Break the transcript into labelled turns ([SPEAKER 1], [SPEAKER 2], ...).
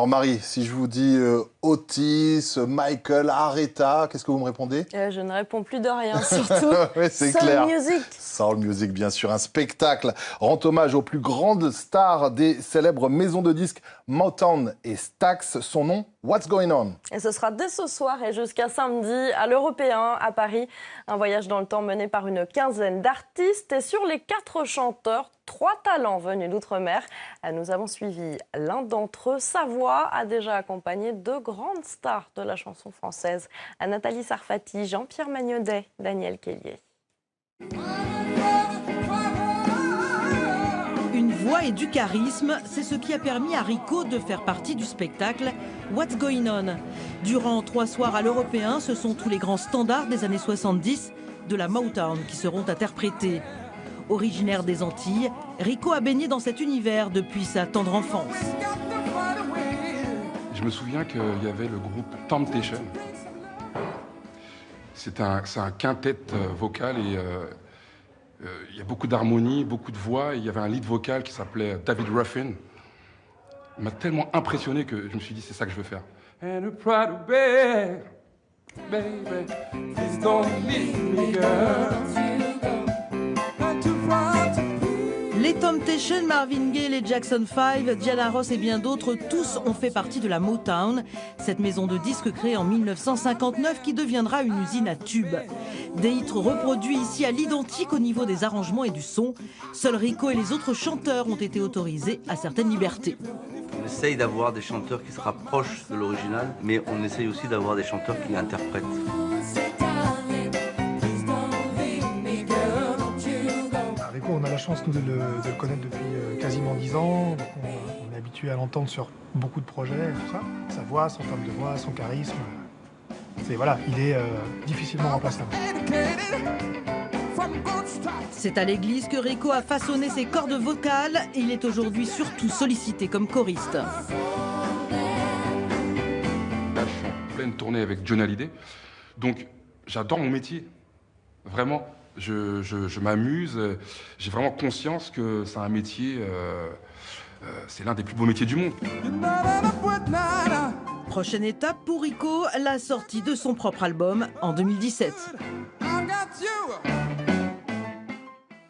[SPEAKER 1] Alors Marie, si je vous dis Otis, Michael, Aretha, qu'est-ce que vous me répondez?
[SPEAKER 2] Je ne réponds plus de rien, surtout
[SPEAKER 1] Oui, c'est
[SPEAKER 2] Soul
[SPEAKER 1] clair.
[SPEAKER 2] Music.
[SPEAKER 1] Soul Music, bien sûr. Un spectacle rend hommage aux plus grandes stars des célèbres maisons de disques Motown et Stax. Son nom, What's Going On?
[SPEAKER 2] Et ce sera dès ce soir et jusqu'à samedi à l'Européen, à Paris. Un voyage dans le temps mené par une quinzaine d'artistes. Et sur les 4 chanteurs, 3 talents venus d'outre-mer. Nous avons suivi l'un d'entre eux. Sa voix a déjà accompagné de grandes stars de la chanson française. Nathalie Sarfati, Jean-Pierre Magnodet, Daniel Kelly.
[SPEAKER 3] Une voix et du charisme, c'est ce qui a permis à Rico de faire partie du spectacle What's Going On. Durant 3 soirs à l'Européen, ce sont tous les grands standards des années 70 de la Motown qui seront interprétés. Originaire des Antilles, Rico a baigné dans cet univers depuis sa tendre enfance.
[SPEAKER 4] Je me souviens qu'il y avait le groupe Temptation. C'est un quintet vocal et il y a beaucoup d'harmonie, beaucoup de voix. Et il y avait un lead vocal qui s'appelait David Ruffin. Il m'a tellement impressionné que je me suis dit c'est ça que je veux faire. And a proud baby, please don't leave me, girl.
[SPEAKER 3] Les Temptations, Marvin Gaye, les Jackson 5, Diana Ross et bien d'autres, tous ont fait partie de la Motown, cette maison de disques créée en 1959 qui deviendra une usine à tubes. Des hits reproduits ici à l'identique au niveau des arrangements et du son. Seuls Rico et les autres chanteurs ont été autorisés à certaines libertés.
[SPEAKER 5] On essaye d'avoir des chanteurs qui se rapprochent de l'original, mais on essaye aussi d'avoir des chanteurs qui l'interprètent.
[SPEAKER 6] Rico, on a la chance nous, de le connaître depuis quasiment 10 ans. Donc on est habitué à l'entendre sur beaucoup de projets, tout ça. Sa voix, son timbre de voix, son charisme. Voilà, il est difficilement remplaçable.
[SPEAKER 3] C'est à l'église que Rico a façonné ses cordes vocales et il est aujourd'hui surtout sollicité comme choriste.
[SPEAKER 4] Là, je suis en pleine tournée avec Johnny Hallyday. Donc, j'adore mon métier. Vraiment. Je m'amuse. J'ai vraiment conscience que c'est un métier... c'est l'un des plus beaux métiers du monde.
[SPEAKER 3] Prochaine étape pour Rico, la sortie de son propre album en 2017.